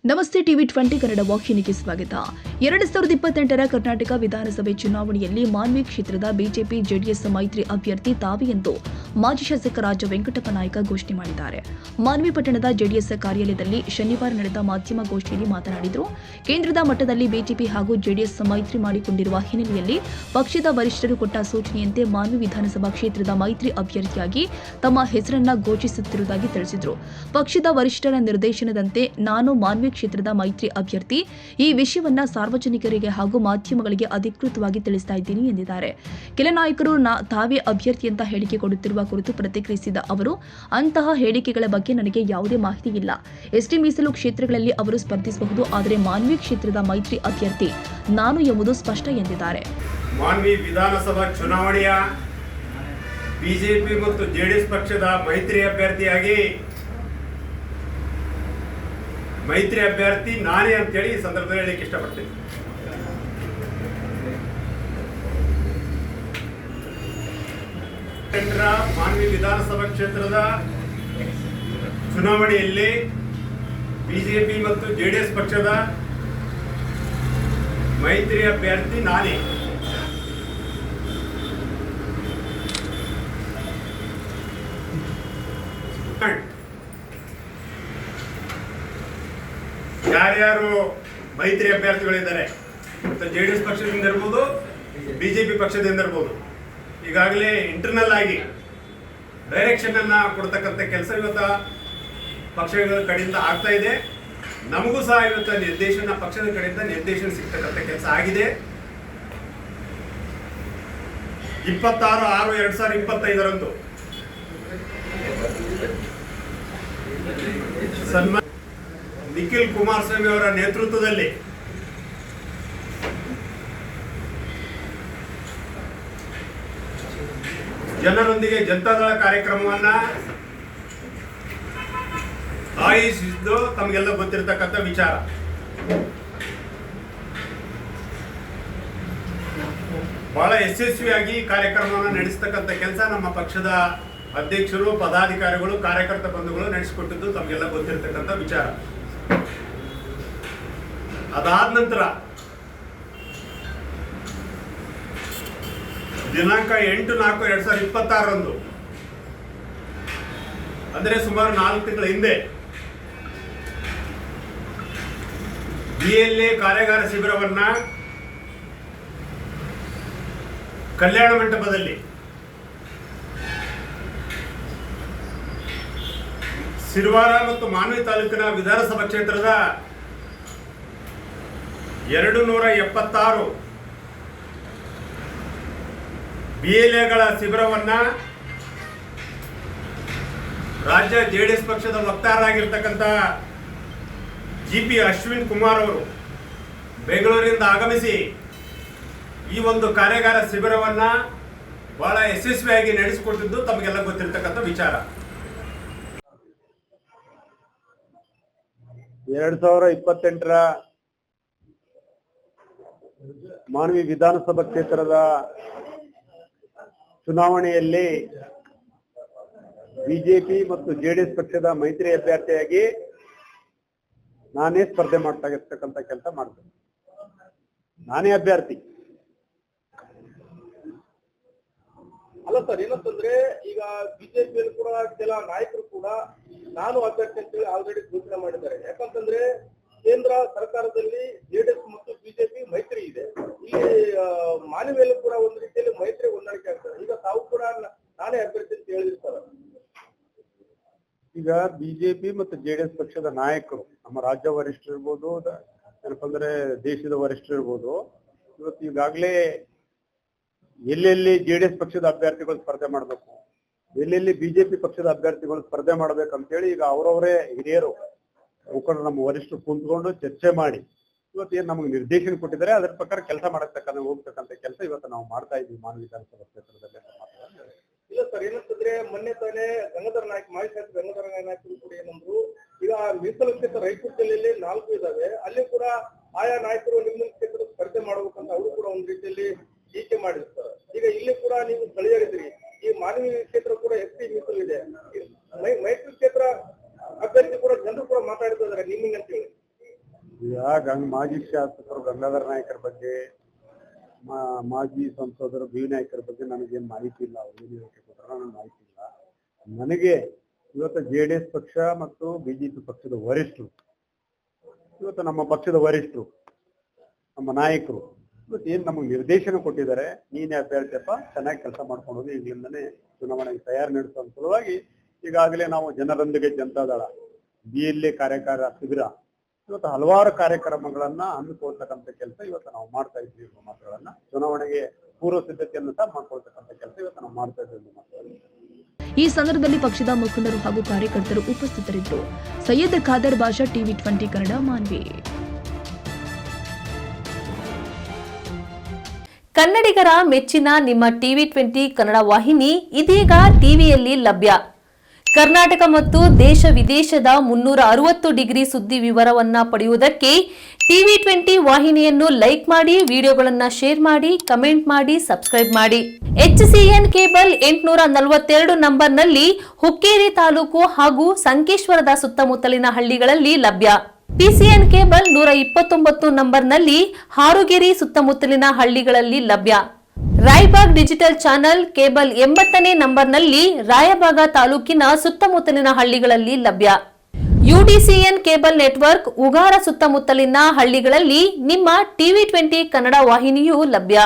ನಮಸ್ತೆ ಟಿವಿ 20 ಕನ್ನಡ ವಾಹಿನಿಗೆ ಸ್ವಾಗತ. 2028ರ ಕರ್ನಾಟಕ ವಿಧಾನಸಭೆ ಚುನಾವಣೆಯಲ್ಲಿ ಮಾನ್ವಿ ಕ್ಷೇತ್ರದ ಬಿಜೆಪಿ ಜೆಡಿಎಸ್ ಮೈತ್ರಿ ಅಭ್ಯರ್ಥಿ ತಾವೇ ಎಂದು ಮಾಜಿ ಶಾಸಕ ರಾಜ ವೆಂಕಟಪ್ಪ ನಾಯ್ಕ ಘೋಷಣೆ ಮಾಡಿದ್ದಾರೆ. ಮಾನ್ವಿ ಪಟ್ಟಣದ ಜೆಡಿಎಸ್ ಕಾರ್ಯಾಲಯದಲ್ಲಿ ಶನಿವಾರ ನಡೆದ ಮಾಧ್ಯಮ ಗೋಷ್ಠಿಯಲ್ಲಿ ಮಾತನಾಡಿದರು. ಕೇಂದ್ರದ ಮಟ್ಟದಲ್ಲಿ ಬಿಜೆಪಿ ಹಾಗೂ ಜೆಡಿಎಸ್ ಮೈತ್ರಿ ಮಾಡಿಕೊಂಡಿರುವ ಹಿನ್ನೆಲೆಯಲ್ಲಿ ಪಕ್ಷದ ವರಿಷ್ಠರು ಕೊಟ್ಟ ಸೂಚನೆಯಂತೆ ಮಾನ್ವಿ ವಿಧಾನಸಭಾ ಕ್ಷೇತ್ರದ ಮೈತ್ರಿ ಅಭ್ಯರ್ಥಿಯಾಗಿ ತಮ್ಮ ಹೆಸರನ್ನ ಘೋಷಿಸುತ್ತಿರುವುದಾಗಿ ತಿಳಿಸಿದರು. ಪಕ್ಷದ ವರಿಷ್ಠರ ನಿರ್ದೇಶನದಂತೆ ನಾನು ಮಾನ್ವಿ ಕ್ಷೇತ್ರದ ಮೈತ್ರಿ ಅಭ್ಯರ್ಥಿ. ಈ ವಿಷಯವನ್ನ ಸಾರ್ವಜನಿಕರಿಗೆ ಹಾಗೂ ಮಾಧ್ಯಮಗಳಿಗೆ ಅಧಿಕೃತವಾಗಿ ತಿಳಿಸ್ತಾ ಇದ್ದೀನಿ ಎಂದಿದ್ದಾರೆ. ಕೆಲ ನಾಯಕರು ತಾವೇ ಅಭ್ಯರ್ಥಿ ಅಂತ ಹೇಳಿಕೆ ಕೊಡುತ್ತಿರುವ ಕುರಿತು ಪ್ರತಿಕ್ರಿಯಿಸಿದ ಅವರು, ಅಂತಹ ಹೇಳಿಕೆಗಳ ಬಗ್ಗೆ ನನಗೆ ಯಾವುದೇ ಮಾಹಿತಿ ಇಲ್ಲ. ಎಸ್ಟಿ ಮೀಸಲು ಕ್ಷೇತ್ರಗಳಲ್ಲಿ ಅವರು ಸ್ಪರ್ಧಿಸಬಹುದು, ಆದರೆ ಮಾನ್ವಿ ಕ್ಷೇತ್ರದ ಮೈತ್ರಿ ಅಭ್ಯರ್ಥಿ ನಾನು ಎಂಬುದು ಸ್ಪಷ್ಟ ಎಂದಿದ್ದಾರೆ. ಮಾನ್ವಿ ವಿಧಾನಸಭಾ ಚುನಾವಣೆಯ ಬಿಜೆಪಿ ಮತ್ತು ಜೆಡಿಎಸ್ ಪಕ್ಷದ ಮೈತ್ರಿ ಅಭ್ಯರ್ಥಿ ನಾನೇ ಅಂತೇಳಿ ಈ ಸಂದರ್ಭದಲ್ಲಿ ಹೇಳಲಿಕ್ಕೆ ಇಷ್ಟಪಡ್ತೀನಿ. ಮಾನ್ವಿ ವಿಧಾನಸಭಾ ಕ್ಷೇತ್ರದ ಚುನಾವಣೆಯಲ್ಲಿ ಬಿಜೆಪಿ ಮತ್ತು ಜೆಡಿಎಸ್ ಪಕ್ಷದ ಮೈತ್ರಿ ಅಭ್ಯರ್ಥಿ ನಾನೇ. ಯಾರ್ಯಾರು ಮೈತ್ರಿ ಅಭ್ಯರ್ಥಿಗಳಿದ್ದಾರೆ, ಜೆಡಿಎಸ್ ಪಕ್ಷದಿಂದ ಇರ್ಬೋದು, ಬಿಜೆಪಿ ಪಕ್ಷದಿಂದ ಇರ್ಬೋದು, ಈಗಾಗಲೇ ಇಂಟರ್ನಲ್ ಆಗಿ ಡೈರೆಕ್ಷನ್ ಅನ್ನ ಕೊಡ್ತಕ್ಕಂಥ ಕೆಲಸ ಇವತ್ತು ಪಕ್ಷಗಳ ಕಡೆಯಿಂದ ಆಗ್ತಾ ಇದೆ. ನಮಗೂ ಸಹ ಇವತ್ತು ನಿರ್ದೇಶನ ಪಕ್ಷದ ಕಡೆಯಿಂದ ನಿರ್ದೇಶನ ಸಿಗ್ತಕ್ಕಂಥ ಕೆಲಸ ಆಗಿದೆ. 26/6/2025 ಸನ್ಮಾನ್ಯ ನಿಖಿಲ್ ಕುಮಾರಸ್ವಾಮಿ ಅವರ ನೇತೃತ್ವದಲ್ಲಿ ಜನರೊಂದಿಗೆ ಜನತಾದಳ ಕಾರ್ಯಕ್ರಮವನ್ನ ಆಯೋಜಿಸಿದ್ದು ತಮಗೆಲ್ಲ ಗೊತ್ತಿರತಕ್ಕಂಥ ವಿಚಾರ. ಬಹಳ ಯಶಸ್ವಿಯಾಗಿ ಕಾರ್ಯಕ್ರಮವನ್ನು ನಡೆಸತಕ್ಕಂಥ ಕೆಲಸ ನಮ್ಮ ಪಕ್ಷದ ಅಧ್ಯಕ್ಷರು, ಪದಾಧಿಕಾರಿಗಳು, ಕಾರ್ಯಕರ್ತ ಬಂಧುಗಳು ನಡೆಸಿಕೊಟ್ಟಿದ್ದು ತಮಗೆಲ್ಲ ಗೊತ್ತಿರತಕ್ಕಂಥ ವಿಚಾರ. ಅದಾದ ನಂತರ ದಿನಾಂಕ 8/4/2026 ಅಂದರೆ ಸುಮಾರು 4 ತಿಂಗಳ ಹಿಂದೆ BLA ಕಾರ್ಯಾಗಾರ ಶಿಬಿರವನ್ನ ಕಲ್ಯಾಣ ಮಂಟಪದಲ್ಲಿ ಸಿರವಾರ ಮತ್ತು ಮಾನ್ವಿ ತಾಲೂಕಿನ ವಿಧಾನಸಭಾ ಕ್ಷೇತ್ರದ 276 BLAಗಳ ಶಿಬಿರವನ್ನ ರಾಜ್ಯ ಜೆಡಿಎಸ್ ಪಕ್ಷದ ವಕ್ತಾರರಾಗಿರ್ತಕ್ಕಂಥ GP ಅಶ್ವಿನ್ ಕುಮಾರ್ ಅವರು ಬೆಂಗಳೂರಿನಿಂದ ಆಗಮಿಸಿ ಈ ಒಂದು ಕಾರ್ಯಾಗಾರ ಶಿಬಿರವನ್ನ ಬಹಳ ಯಶಸ್ವಿಯಾಗಿ ನಡೆಸಿಕೊಟ್ಟಿದ್ದು ತಮಗೆಲ್ಲ ಗೊತ್ತಿರತಕ್ಕಂಥ ವಿಚಾರ. 2028ರ ಮಾನ್ವಿ ವಿಧಾನಸಭಾ ಕ್ಷೇತ್ರದ ಚುನಾವಣೆಯಲ್ಲಿ ಬಿಜೆಪಿ ಮತ್ತು ಜೆಡಿಎಸ್ ಪಕ್ಷದ ಮೈತ್ರಿ ಅಭ್ಯರ್ಥಿಯಾಗಿ ನಾನೇ ಸ್ಪರ್ಧೆ ಮಾಡ್ತಾ ಇರ್ತಕ್ಕಂಥ ಕೆಲಸ ಮಾಡ್ತೇನೆ. ನಾನೇ ಅಭ್ಯರ್ಥಿ. ಅಲ್ಲ ಸರ್, ಏನಂತಂದ್ರೆ ಈಗ ಬಿಜೆಪಿಯಲ್ಲಿ ಕೂಡ ಕೆಲ ನಾಯಕರು ಕೂಡ ನಾನು ಅಭ್ಯರ್ಥಿ ಅಂತೇಳಿ ಆಲ್ರೆಡಿ ಘೋಷಣೆ ಮಾಡಿದ್ದಾರೆ. ಯಾಕಂತಂದ್ರೆ ಕೇಂದ್ರ ಸರ್ಕಾರದಲ್ಲಿ ಜೆಡಿಎಸ್ ಮತ್ತು ಬಿಜೆಪಿ ಮೈತ್ರಿ ಇದೆ. ಇಲ್ಲಿ ಮಾನವಿಯಲ್ಲೂ ಕೂಡ ಒಂದು ರೀತಿಯಲ್ಲಿ ಮೈತ್ರಿ ಹೊಂದಾಣಿಕೆ ಆಗ್ತದೆ. ಈಗ ತಾವು ಕೂಡ ನಾನೇ ಅಭ್ಯರ್ಥಿ ಅಂತ ಹೇಳಿರ್ತಾರೆ. ಈಗ ಬಿಜೆಪಿ ಮತ್ತು ಜೆಡಿಎಸ್ ಪಕ್ಷದ ನಾಯಕರು, ನಮ್ಮ ರಾಜ್ಯ ವರಿಷ್ಠರು ಇರ್ಬೋದು, ಏನಪ್ಪಾ ಅಂದ್ರೆ ದೇಶದ ವರಿಷ್ಠರು ಇರ್ಬೋದು, ಇವತ್ತು ಈಗಾಗಲೇ ಎಲ್ಲೆಲ್ಲಿ ಜೆಡಿಎಸ್ ಪಕ್ಷದ ಅಭ್ಯರ್ಥಿಗಳು ಸ್ಪರ್ಧೆ ಮಾಡಬೇಕು, ಎಲ್ಲೆಲ್ಲಿ ಬಿಜೆಪಿ ಪಕ್ಷದ ಅಭ್ಯರ್ಥಿಗಳು ಸ್ಪರ್ಧೆ ಮಾಡ್ಬೇಕಂತೇಳಿ ಈಗ ಅವರವರೇ ಹಿರಿಯರು ಮುಖಂಡರು ನಮ್ಮ ವರಿಷ್ಠರು ಕುಂತ್ಕೊಂಡು ಚರ್ಚೆ ಮಾಡಿ ಇವತ್ತು ಏನ್ ನಮಗೆ ನಿರ್ದೇಶನ ಕೊಟ್ಟಿದ್ದಾರೆ ಅದರ ಪ್ರಕಾರ ಕೆಲಸ ಹೋಗ್ತಕ್ಕಂಥ ಕೆಲಸ ಇವತ್ತು ನಾವು ಮಾಡ್ತಾ ಇದ್ವಿ ಮಾನ್ವಿ ವಿಧಾನಸಭಾ ಕ್ಷೇತ್ರದಲ್ಲಿ. ಇಲ್ಲ ಸರ್, ಏನಂತಂದ್ರೆ ಮೊನ್ನೆ ತಾನೇ ಗಂಗಾಧರ ನಾಯ್ಕ, ಮಾಜಿ ಶಾಸಕ ಗಂಗಾಧರ ನಾಯ್ಕರು ಕೂಡ ಏನಂದ್ರು, ಈಗ ಮೀಸಲು ಕ್ಷೇತ್ರ ರಾಯಚೂರು ಜಿಲ್ಲೆಯಲ್ಲಿ 4 ಇದಾವೆ, ಅಲ್ಲಿ ಕೂಡ ಆಯಾ ನಾಯಕರು ನಿಮ್ಮ ಕ್ಷೇತ್ರದ ಸ್ಪರ್ಧೆ ಮಾಡಬೇಕಂತ ಅವರು ಕೂಡ ಒಂದ್ ರೀತಿಯಲ್ಲಿ ಟೀಕೆ ಮಾಡಿರ್ತಾರೆ. ಈಗ ಇಲ್ಲಿ ಕೂಡ ನೀವು ಸ್ಥಳೀಯರಿದ್ದೀರಿ, ಈ ಮಾನ್ವಿ ಕ್ಷೇತ್ರ ಕೂಡ ಎಸ್ಟಿ ಮೀಸಲು ಇದೆ, ಮೈಸೂರು ಕ್ಷೇತ್ರ ಅಭ್ಯರ್ಥಿ ಕೂಡ ಜನರು ಕೂಡ ಮಾತಾಡ್ತಾ ಇದಾರೆ ನಿಮ್ಮಿಂಗ್ ಅಂತ ಹೇಳಿ. ಈಗ ಮಾಜಿ ಶಾಸಕರು ಗಂಗಾಧರ ನಾಯಕರ ಬಗ್ಗೆ, ಮಾಜಿ ಸಂಸದರು ಬಿ ನಾಯಕರ ಬಗ್ಗೆ ನನಗೇನು ಮಾಹಿತಿ ಇಲ್ಲ. ಅವ್ರು ಏನು ಹೇಳಿಕೆ ಕೊಟ್ಟರು ನನಗೆ ಮಾಹಿತಿ ಇಲ್ಲ. ನನಗೆ ಇವತ್ತು JDS ಪಕ್ಷ ಮತ್ತು BJP ಪಕ್ಷದ ವರಿಷ್ಠರು, ಇವತ್ತು ನಮ್ಮ ಪಕ್ಷದ ವರಿಷ್ಠರು, ನಮ್ಮ ನಾಯಕರು ಇವತ್ತು ಏನು ನಮಗೆ ನಿರ್ದೇಶನ ಕೊಟ್ಟಿದ್ದಾರೆ, ನೀನೇ ಅಭ್ಯರ್ಥಿಯಪ್ಪ, ಚೆನ್ನಾಗಿ ಕೆಲಸ ಮಾಡ್ಕೊಂಡು ಹೋಗಿ ಈಗಲಿಂದನೇ ಚುನಾವಣೆಗೆ ತಯಾರಿ ನಡೆಸುವ ಸಲುವಾಗಿ ಈಗಾಗಲೇ ನಾವು ಜನರೊಂದಿಗೆ ಜನತಾದಳ BLA ಕಾರ್ಯಕಾರ ಶಿಬಿರ ಇವತ್ತು ಹಲವಾರು ಕಾರ್ಯಕ್ರಮಗಳನ್ನ ಹಮ್ಮಿಕೊಳ್ತಕ್ಕಂಥ ಕೆಲಸ ಇವತ್ತು ನಾವು ಮಾಡ್ತಾ ಇದ್ದೀವಿ. ಮಾತುಗಳನ್ನ ಚುನಾವಣೆಗೆ ಪೂರ್ವ ಸಿದ್ಧತೆಯನ್ನು ಸಹ ಮಾಡ್ಕೊಳ್ತಕ್ಕಂಥ ಕೆಲಸ ಇವತ್ತು ನಾವು ಮಾಡ್ತಾ ಇದ್ದೀವಿ. ಮಾತುಗಳು ಈ ಸಂದರ್ಭದಲ್ಲಿ ಪಕ್ಷದ ಮುಖಂಡರು ಹಾಗೂ ಕಾರ್ಯಕರ್ತರು ಉಪಸ್ಥಿತರಿದ್ದರು. ಸೈಯದ್ ಖಾದರ್ ಬಾಷಾ, TV20 ಕನ್ನಡ, ಮಾನ್ವಿ. ಕನ್ನಡಿಗರ ಮೆಚ್ಚಿನ ನಿಮ್ಮ TV20 ಕನ್ನಡ ವಾಹಿನಿ ಇದೀಗ ಟಿವಿಯಲ್ಲಿ ಲಭ್ಯ. ಕರ್ನಾಟಕ ಮತ್ತು ದೇಶ ವಿದೇಶದ 360 ಡಿಗ್ರಿ ಸುದ್ದಿ ವಿವರವನ್ನ ಪಡೆಯುವುದಕ್ಕೆ TV20 ವಾಹಿನಿಯನ್ನು ಲೈಕ್ ಮಾಡಿ, ವಿಡಿಯೋಗಳನ್ನು ಶೇರ್ ಮಾಡಿ, ಕಮೆಂಟ್ ಮಾಡಿ, ಸಬ್ಸ್ಕ್ರೈಬ್ ಮಾಡಿ. HCN ಕೇಬಲ್ 842 ನಂಬರ್ನಲ್ಲಿ ಹುಕ್ಕೇರಿ ತಾಲೂಕು ಹಾಗೂ ಸಂಕೇಶ್ವರದ ಸುತ್ತಮುತ್ತಲಿನ ಹಳ್ಳಿಗಳಲ್ಲಿ ಲಭ್ಯ. PCN ಕೇಬಲ್ 129 ನಂಬರ್ನಲ್ಲಿ ಹಾರುಗೆರೆ ಸುತ್ತಮುತ್ತಲಿನ ಹಳ್ಳಿಗಳಲ್ಲಿ ಲಭ್ಯ. ರಾಯಬಾಗ್ ಡಿಜಿಟಲ್ ಚಾನೆಲ್ ಕೇಬಲ್ 80ನೇ ನಂಬರ್ನಲ್ಲಿ ರಾಯಬಾಗ ತಾಲೂಕಿನ ಸುತ್ತಮುತ್ತಲಿನ ಹಳ್ಳಿಗಳಲ್ಲಿ ಲಭ್ಯ. UDCN ಕೇಬಲ್ ನೆಟ್ವರ್ಕ್ ಉಗಾರ ಸುತ್ತಮುತ್ತಲಿನ ಹಳ್ಳಿಗಳಲ್ಲಿ ನಿಮ್ಮ TV20 ಕನ್ನಡ ವಾಹಿನಿಯೂ ಲಭ್ಯ.